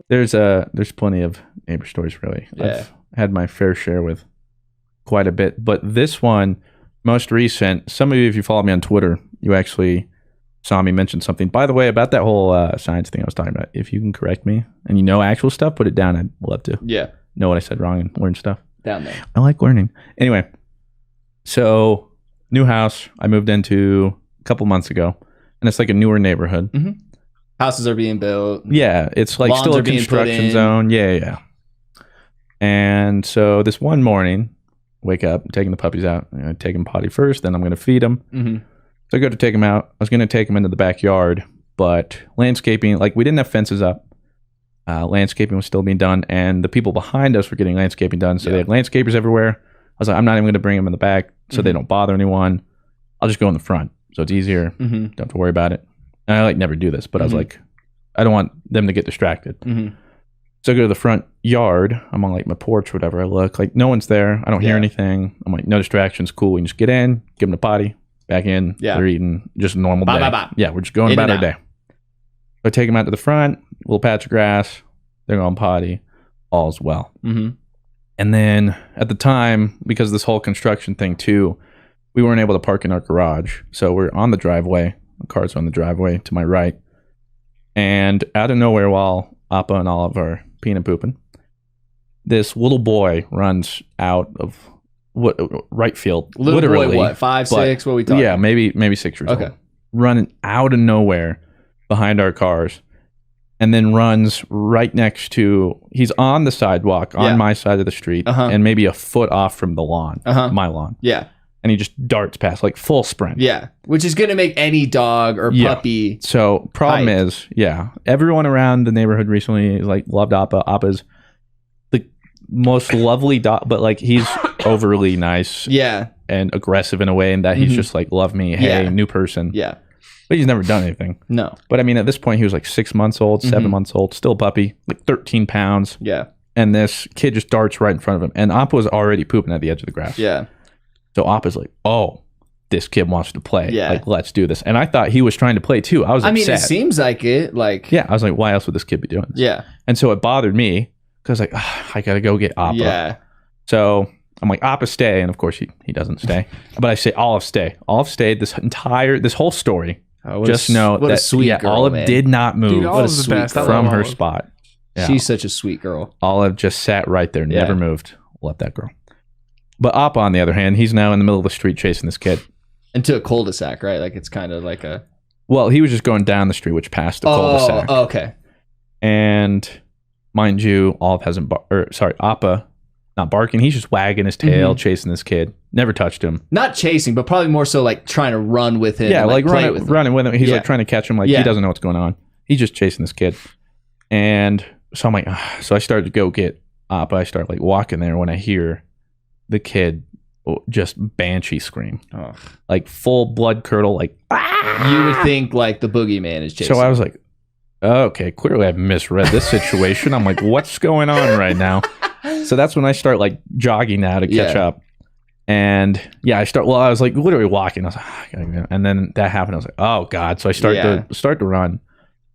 There's plenty of neighbor stories, really. Yeah. I've had my fair share with quite a bit. But this one, most recent, some of you, if you follow me on Twitter, you actually saw me mention something. By the way, about that whole science thing I was talking about, if you can correct me and you know actual stuff, put it down. I'd love to know what I said wrong and learn stuff. Down there. I like learning. Anyway, so new house I moved into a couple months ago, and it's like a newer neighborhood. Mm-hmm. Houses are being built. Yeah, it's like still a construction zone. Yeah. And so this one morning, wake up, taking the puppies out. I'm going to take them potty first, then I'm going to feed them. Mm-hmm. So I go to take them out. I was going to take them into the backyard, but landscaping, like we didn't have fences up. Landscaping was still being done, and the people behind us were getting landscaping done. So they had landscapers everywhere. I was like, I'm not even going to bring them in the back so they don't bother anyone. I'll just go in the front. So it's easier. Don't have to worry about it. And I like never do this, but I was like, I don't want them to get distracted. So I go to the front yard. I'm on like my porch or whatever. I look like no one's there. I don't hear anything. I'm like, no distractions. Cool. We can just get in, give them the potty, back in. They're eating. Just a normal day. Yeah, we're just going about our day. So I take them out to the front, little patch of grass. They're going potty. All's well. And then at the time, because of this whole construction thing too, we weren't able to park in our garage. So we're on the driveway. The cars are on the driveway to my right. And out of nowhere, while Appa and Olive are peeing and pooping, this little boy runs out of right field. Little literally, boy, what, 5, 6? What are we talking? Yeah, maybe 6 years old. Running out of nowhere behind our cars, and then runs right next to. He's on the sidewalk on my side of the street, and maybe a foot off from the lawn, my lawn. Yeah. And he just darts past, like full sprint. Yeah, which is going to make any dog or puppy. So problem is, everyone around the neighborhood recently like loved Appa. Appa's the most lovely dog, but like he's overly nice, and aggressive in a way, in that he's just like, love me, hey, new person. Yeah, but he's never done anything. No, but I mean, at this point, he was like 6 months old, 7 months old, still a puppy, like 13 pounds. Yeah, and this kid just darts right in front of him, and Appa was already pooping at the edge of the grass. Yeah. So Appa's like, oh, this kid wants to play. Yeah. Like, let's do this. And I thought he was trying to play too. I was upset. I mean, it seems like it. Like, yeah, I was like, why else would this kid be doing this? Yeah. And so it bothered me because like, I got to go get Appa. Yeah. So I'm like, Appa, stay. And of course, he doesn't stay. But I say, Olive, stay. Olive stayed this whole story. Just know that sweet girl, Olive did not move. Dude, Olive's the best. From her spot. Yeah. She's such a sweet girl. Olive just sat right there, never moved. Love that girl. But Appa, on the other hand, he's now in the middle of the street chasing this kid. Into a cul-de-sac, right? Like it's kind of like a... Well, he was just going down the street, which passed the cul-de-sac. Oh, okay. And mind you, Olive hasn't... Appa, not barking. He's just wagging his tail, chasing this kid. Never touched him. Not chasing, but probably more so like trying to run with him. Yeah, like running with him. He's like trying to catch him. Like he doesn't know what's going on. He's just chasing this kid. And so I'm like... So I started to go get Appa. I start like walking there when I hear... the kid just banshee scream, like full blood curdle, like you would think like the boogeyman is chasing. So I was like, okay, clearly I've misread this situation. I'm like, what's going on right now? So that's when I start like jogging now to catch up. And I was like literally walking. I was like, and then that happened. I was like, oh God. So I start to run,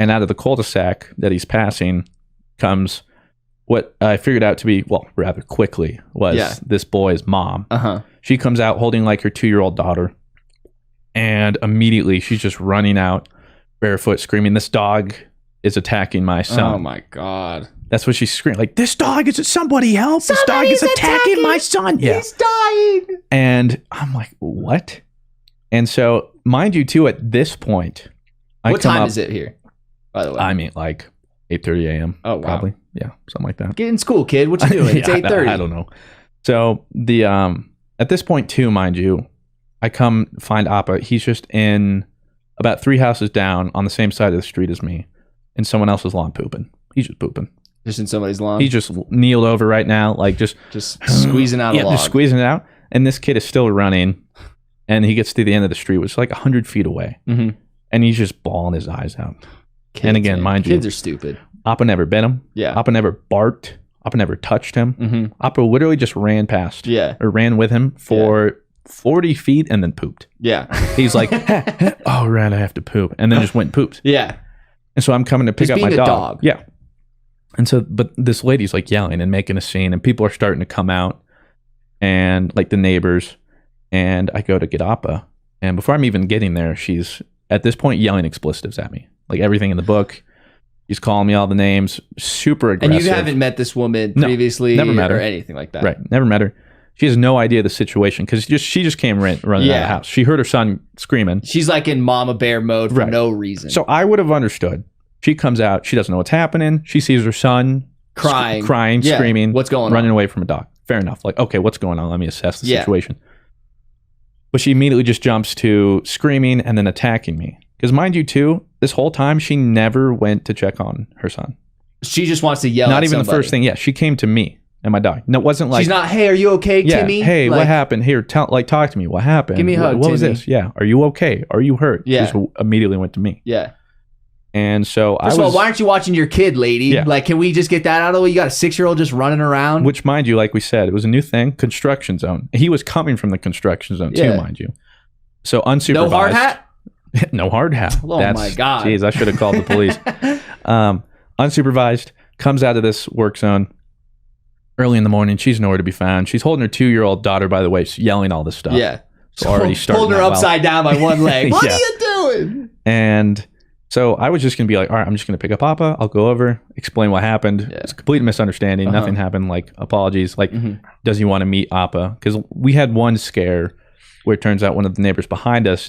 and out of the cul-de-sac that he's passing comes what I figured out to be, well, rather quickly, was this boy's mom. She comes out holding like her 2-year-old daughter, and immediately she's just running out barefoot screaming, this dog is attacking my son. Oh my God. That's what she screamed, like, this dog is, somebody help, this dog is attacking my son. Yeah. He's dying. And I'm like, what? And so, mind you too, at this point, what time is it here, by the way? I mean, like 8:30 a.m. Oh, wow. Probably. Yeah, something like that. Get in school, kid. What you doing? It's 8:30. I don't know. So the at this point too, mind you, I come find Appa. He's just in about 3 houses down on the same side of the street as me, in someone else's lawn pooping. He's just pooping. Just in somebody's lawn? He's just kneeled over right now, like just squeezing out a log. Yeah, just squeezing it out. And this kid is still running, and he gets to the end of the street, which is like 100 feet away. And he's just bawling his eyes out. Kids, and again, mind you, kids are stupid. Appa never bit him. Yeah. Appa never barked. Appa never touched him. Appa literally just ran past. Yeah. Or ran with him for 40 feet and then pooped. Yeah. He's like, oh, right, I have to poop. And then just went and pooped. Yeah. And so I'm coming to pick Just up my being a dog. dog. Yeah. And so, but this lady's like yelling and making a scene, and people are starting to come out, and like the neighbors. And I go to get Appa, and before I'm even getting there, she's at this point yelling expletives at me, like everything in the book. She's calling me all the names, super aggressive. And you haven't met this woman previously, never met her. or anything like that, right? Never met her. She has no idea the situation because she just came running out of the house. She heard her son screaming. She's like in mama bear mode for no reason. So I would have understood. She comes out. She doesn't know what's happening. She sees her son crying, screaming. What's going on? Running away from a dog. Fair enough. Like, okay, what's going on? Let me assess the situation. But she immediately just jumps to screaming and then attacking me. Because mind you, too, this whole time, she never went to check on her son. She just wants to yell Not at even somebody. the first thing. Yeah, she came to me and my dog. No, it wasn't like... She's not, hey, are you okay, Timmy? Hey, like, what happened? Here, talk to me. What happened? Give me a hug, What was Timmy. this? Yeah. Are you okay? Are you hurt? Yeah. She just immediately went to me. Yeah. And so First of all, why aren't you watching your kid, lady? Yeah. Like, can we just get that out of the way? You got a 6-year-old just running around? Which, mind you, like we said, it was a new thing. Construction zone. He was coming from the construction zone, too, mind you. So unsupervised. No hard hat? No hard hat. Oh, my God. Jeez, I should have called the police. Unsupervised, comes out of this work zone early in the morning. She's nowhere to be found. She's holding her 2-year-old daughter by the waist, yelling all this stuff. Yeah. So already starting holding her upside down by one leg. What Yeah. are you doing? And so I was just going to be like, all right, I'm just going to pick up Appa. I'll go over, explain what happened. Yeah. It's a complete misunderstanding. Nothing happened. Like, apologies. Like, does he want to meet Appa? Because we had one scare where it turns out one of the neighbors behind us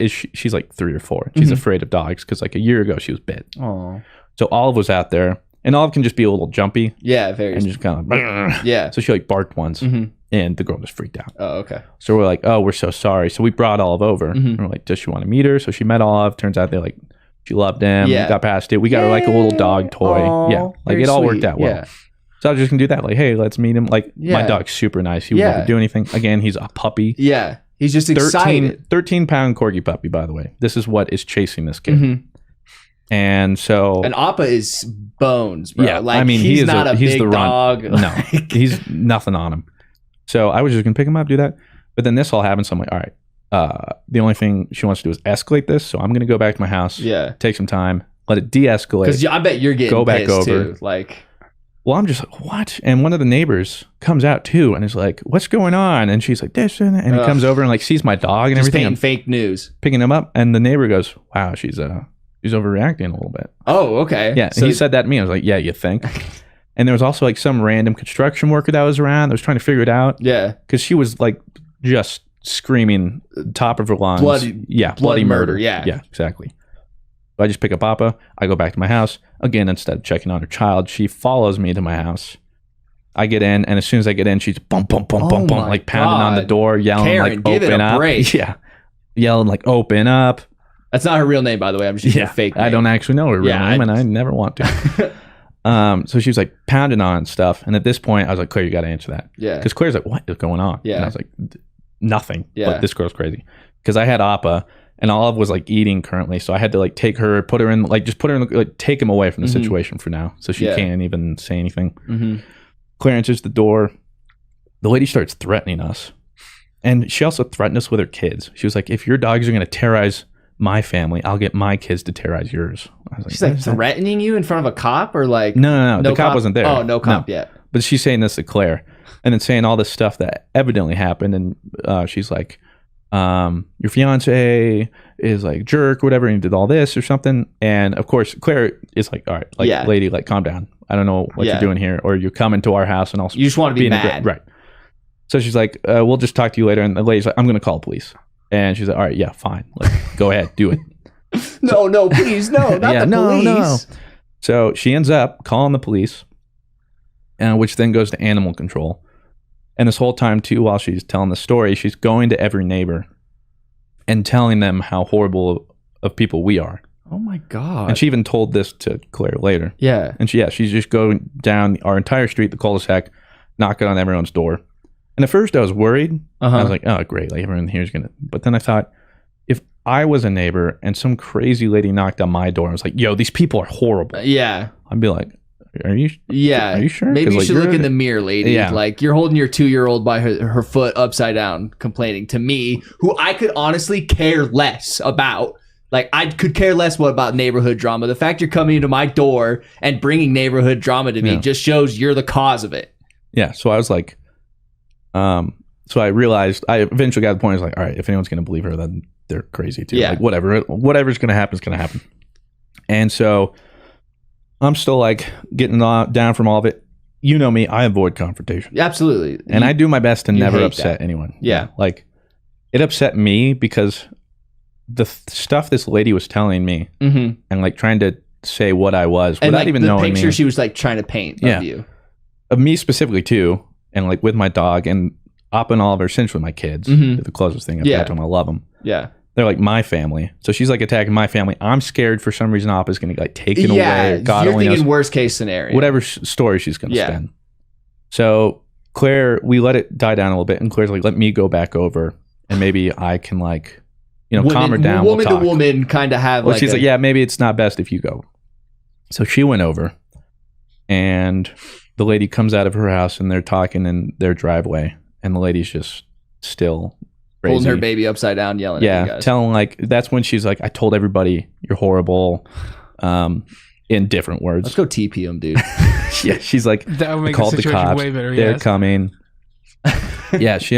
she's like 3 or 4. She's afraid of dogs because like a year ago she was bit. Oh. So Olive was out there, and Olive can just be a little jumpy. Yeah, very. And just kind of yeah. So she like barked once, and the girl just freaked out. Oh, okay. So we're like, oh, we're so sorry. So we brought Olive over. And we're like, does she want to meet her? So she met Olive. Turns out she loved him. Yeah. Got past it. We got her like a little dog toy. Aww, Like it all worked out well. Yeah. So I was just gonna do that. Like, hey, let's meet him. Like my dog's super nice. He would never do anything. Again, he's a puppy. Yeah. He's just excited. 13-pound Corgi puppy, by the way. This is what is chasing this kid. And so... And Appa is bones, bro. Yeah, like, I mean, he's not a big the dog. No, he's nothing on him. So I was just going to pick him up, do that. But then this all happened, so I'm like, all right. The only thing she wants to do is escalate this, so I'm going to go back to my house, take some time, let it de-escalate. Because I bet you're getting pissed over. Too. Like... Well, I'm just like, what? And one of the neighbors comes out too and is like, what's going on? And she's like, this and he comes over and like sees my dog and just everything. I'm fake news. Picking him up, and the neighbor goes, wow, she's overreacting a little bit. Oh, okay. Yeah, so he said that to me. I was like, yeah, you think? And there was also like some random construction worker that was around that was trying to figure it out. Yeah. Because she was like just screaming top of her lungs. Bloody murder. Yeah. Yeah, exactly. So I just pick up Appa. I go back to my house. Again, instead of checking on her child, she follows me to my house. I get in, and as soon as I get in, she's bump, bump, bump, bump, bump, like pounding on the door, yelling Karen, like, give open it a up. break. Yeah. Yelling like, open up. That's not her real name, by the way. I'm just using a fake name. I don't actually know her real name, and I never want to. So she was like pounding on stuff. And at this point, I was like, Claire, you got to answer that. Yeah. Because Claire's like, what is going on? Yeah. And I was like, nothing. Yeah. But this girl's crazy. Because I had Appa. And Olive was like eating currently, so I had to like take her, put her in, like just put her in, like take him away from the situation for now, so she can't even say anything. Claire answers the door. The lady starts threatening us, and she also threatened us with her kids. She was like, "If your dogs are going to terrorize my family, I'll get my kids to terrorize yours." I was like, she's like threatening you in front of a cop, or like no, the cop wasn't there. Oh, no cop yet. But she's saying this to Claire, and then saying all this stuff that evidently happened, and she's like, your fiance is like jerk, whatever, and he did all this or something. And of course, Claire is like, all right, like lady, like calm down. I don't know what you're doing here, or you're coming to our house and also you just want to be mad, right? So she's like, we'll just talk to you later. And the lady's like, I'm going to call the police. And she's like, all right, yeah, fine, like go ahead, do it. No, please, no, not the police. No. So she ends up calling the police, which then goes to animal control. And this whole time, too, while she's telling the story, she's going to every neighbor and telling them how horrible of people we are. Oh, my God. And she even told this to Claire later. Yeah. And she's just going down our entire street, the cul-de-sac, knocking on everyone's door. And at first I was worried. I was like, oh, great. Like everyone here's going to... But then I thought, if I was a neighbor and some crazy lady knocked on my door and was like, yo, these people are horrible. Yeah. I'd be like... Are you sure? Maybe you like, should look in the mirror, lady. Yeah. Like you're holding your 2-year-old by her foot upside down, complaining to me, who I could honestly care less about. Like, I could care less what about neighborhood drama. The fact you're coming into my door and bringing neighborhood drama to me just shows you're the cause of it. Yeah. So I was like, so I realized, I eventually got to the point, I was like, all right, if anyone's going to believe her, then they're crazy too. Yeah. Like, whatever's going to happen is going to happen. And so I'm still like getting down from all of it. You know me, I avoid confrontation. Absolutely. And I do my best to never upset that. anyone. Yeah. Like, it upset me because the stuff this lady was telling me and like trying to say what I was and without like even the knowing picture me. she was like trying to paint of you. Of me specifically too, and like with my dog and Op and Oliver, essentially my kids, they're the closest thing I've got to them. I love them. Yeah. They're like my family. So she's like attacking my family. I'm scared for some reason Op is going to get like taken away. Or God you're only thinking knows worst case scenario. whatever story she's going to spin. So Claire, we let it die down a little bit, and Claire's like, let me go back over and maybe I can like, calm her down. Woman to woman kind of have she's like, yeah, maybe it's not best if you go. So she went over and the lady comes out of her house and they're talking in their driveway and the lady's just still crazy. Holding her baby upside down, yelling at you guys. Telling like, that's when she's like, I told everybody you're horrible, in different words. Let's go TP him, dude. Yeah, she's like, that would make called the the situation cops. way better. They're coming. Yeah, she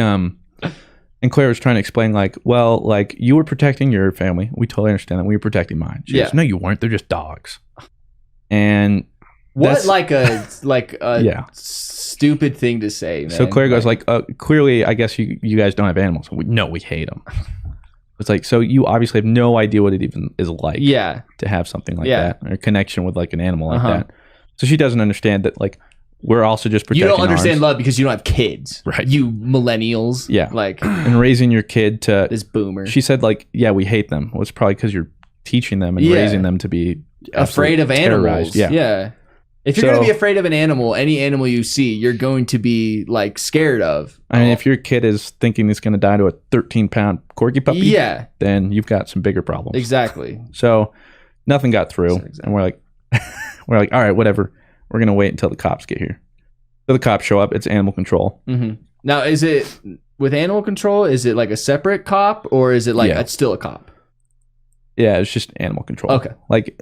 and Claire was trying to explain like, well, like you were protecting your family. We totally understand that. We were protecting mine. She goes, no, you weren't. They're just dogs. And what like a stupid thing to say, man. So Claire goes like, clearly, I guess you guys don't have animals. No, we hate them. It's like, so you obviously have no idea what it even is like to have something like that, or a connection with like an animal like that. So she doesn't understand that like we're also just protecting You don't understand ours. love because you don't have kids. Right. You millennials. Yeah. Like, and raising your kid to this boomer. She said like, yeah, we hate them. Well, it's probably because you're teaching them and raising them to be afraid of animals. Terrorized. Yeah. If you're going to be afraid of an animal, any animal you see, you're going to be like scared of. I mean, if your kid is thinking he's going to die to a 13-pound Corgi puppy, then you've got some bigger problems. Exactly. So nothing got through, and we're like, all right, whatever. We're going to wait until the cops get here. So the cops show up. It's animal control. Now, is it with animal control? Is it like a separate cop, or is it like it's still a cop? Yeah, it's just animal control. Okay. Like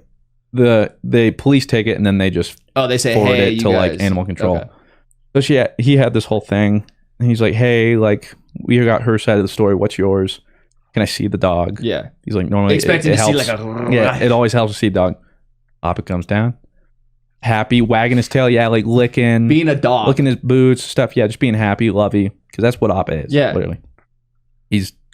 the police take it and then they just they say forward hey, it to guys. like animal control. Okay. So he had this whole thing and he's like, hey, like we got her side of the story. What's yours? Can I see the dog? Yeah. He's like, normally expecting it to helps. see like a it always helps to see the dog. Appa comes down, happy, wagging his tail, like licking, being a dog, licking his boots, stuff. Yeah, just being happy, lovey, because that's what Appa is. Yeah, literally.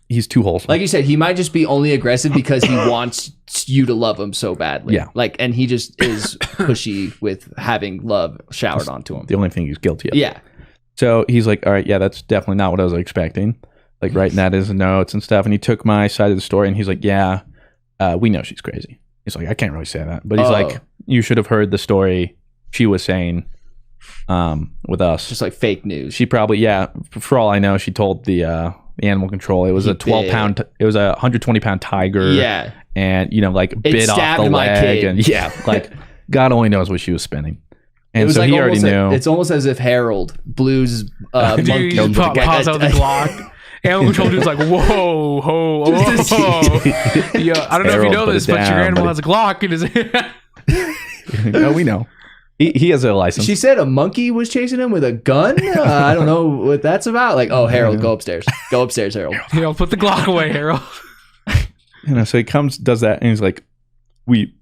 He's too wholesome. Like you said, he might just be only aggressive because he wants you to love him so badly. Yeah. Like, and he just is pushy with having love showered onto him. The only thing he's guilty of. Yeah. So he's like, all right, yeah, that's definitely not what I was expecting. Like writing that as notes and stuff. And he took my side of the story and he's like, yeah, we know she's crazy. He's like, I can't really say that. But he's like, you should have heard the story she was saying with us. Just like fake news. She probably, for all I know, she told the animal control. It was a 12-pound, it was a 120-pound tiger. Yeah. And, like bit off the my leg. kid. And like, God only knows what she was spinning. And it was so like he already knew. It's almost as if Harold, Blue's monkey. Dude, you pause out the Glock. Animal control dude's like, whoa, whoa, whoa. Yo, I don't know if you know this, but your animal has a Glock in his hand. No, we know. He has a license. She said a monkey was chasing him with a gun. I don't know what that's about. Like, oh, Harold, go upstairs. Go upstairs, Harold. Put the Glock away, Harold. So he comes, does that, and he's like, we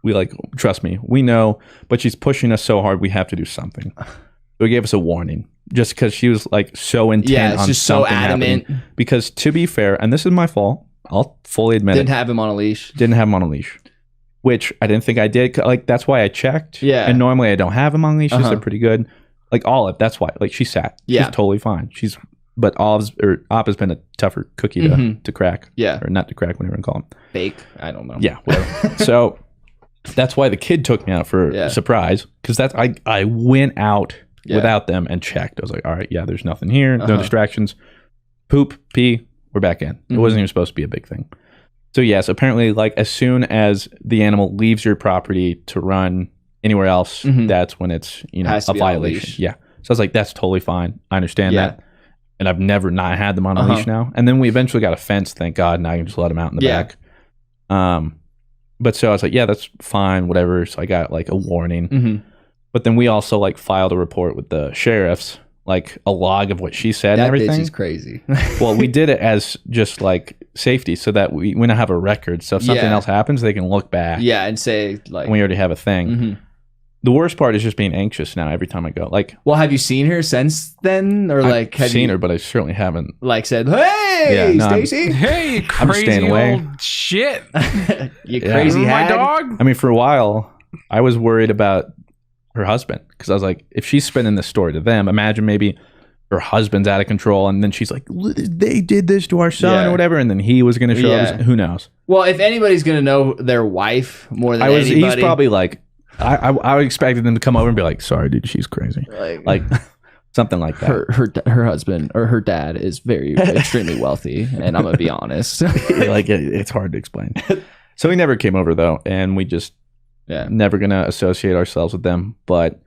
like, trust me, we know, but she's pushing us so hard, we have to do something. So he gave us a warning, just because she was like so intent on just something so adamant. happening. Because to be fair, and this is my fault, I'll fully admit Didn't have him on a leash. Didn't have him on a leash. Which I didn't think I did. Like, that's why I checked. Yeah. And normally I don't have him on leashes. They're pretty good. Like Olive, that's why. Like, she sat. Yeah. She's totally fine. But Op has been a tougher cookie to crack. Yeah. Or not to crack, whatever you want to call him. Fake. I don't know. Yeah, whatever. So that's why the kid took me out for a surprise. Because I went out without them and checked. I was like, all right, there's nothing here. No distractions. Poop, pee, we're back in. It wasn't even supposed to be a big thing. So yes, apparently, like as soon as the animal leaves your property to run anywhere else, that's when it's a violation. Yeah. So I was like, that's totally fine. I understand that. And I've never not had them on a leash now. And then we eventually got a fence, thank God. Now I can just let them out in the back. But so I was like, yeah, that's fine, whatever. So I got like a warning. Mm-hmm. But then we also like filed a report with the sheriffs, like a log of what she said and That bitch everything. is crazy. Well, we did it as just like safety so that we don't have a record. So if something Yeah. else happens, they can look back. Yeah, and say like, And we already have a thing. Mhm. The worst part is just being anxious now every time I go. Like, well, have you seen her since then, or like I've have seen you, her, but I certainly haven't. like said, "Hey, Yeah, no, Stacy, Hey, I'm just crazy staying away. old shit. you Yeah. crazy My hag." dog. I mean, for a while, I was worried about her husband because I was like, if she's spinning this story to them, imagine maybe her husband's out of control, and then she's like, they did this to our son Yeah. or whatever, and then he was going to show Yeah. up. Who knows? Well, if anybody's gonna know their wife more than anybody, He's probably like, I expected them to come over and be like, sorry, dude, she's crazy, like something like that. her husband or her dad is very extremely wealthy, and I'm gonna be honest. Like it's hard to explain. So he never came over though, and we just Yeah. never gonna associate ourselves with them. But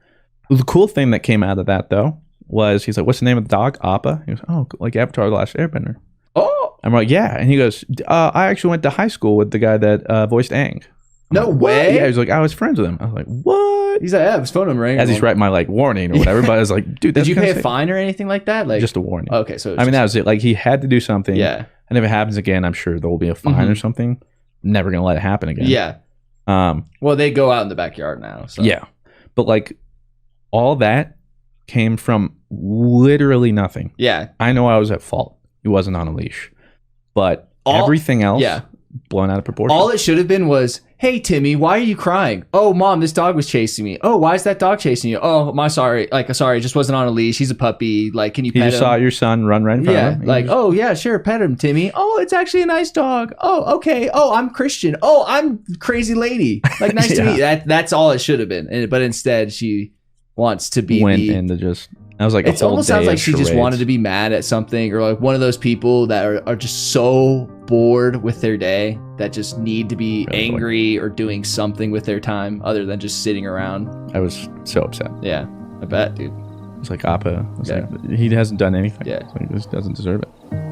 the cool thing that came out of that though was he's like, what's the name of the dog? Appa. He goes, oh, like Avatar: The Last Airbender. Oh, I'm like, yeah, and he goes, I actually went to high school with the guy that voiced Aang. I'm no like, "What?" way. Yeah, he was like, I was friends with him. I was like, what? He's like, yeah, his phone number. Ain't As he's wrong. writing my like warning or whatever, but I was like, dude, Did that's you kinda pay a sick. fine or anything like that? Like, Just a warning. okay, so I mean, that was it. Like he had to do something. yeah, And if it happens again, I'm sure there will be a fine Mhm. or something. Never gonna let it happen again. yeah. Um. Well, they go out in the backyard now. So. Yeah. But like all that came from literally nothing. Yeah. I know I was at fault. He wasn't on a leash. But everything else yeah. blown out of proportion. All it should have been was, hey, Timmy, why are you crying? Oh, Mom, this dog was chasing me. Oh, why is that dog chasing you? Oh, sorry, it just wasn't on a leash. He's a puppy. Like, can you you pet just him? saw your son run right in front Yeah, of him. like, oh, yeah, sure, pet him, Timmy. Oh, it's actually a nice dog. Oh, okay. Oh, I'm Christian. Oh, I'm crazy lady. Like, nice to Yeah. meet you. That's all it should have been. But instead, she wants to be went the... into just I was like It a whole almost day sounds like of she just charades. wanted to be mad at something, or like one of those people that are just so bored with their day that just need to be Really angry or doing something with their time other than just sitting around. I was so upset. Yeah, I bet, dude. It's like Appa. I was Yeah. like, he hasn't done anything. Yeah. It's like, this doesn't deserve it.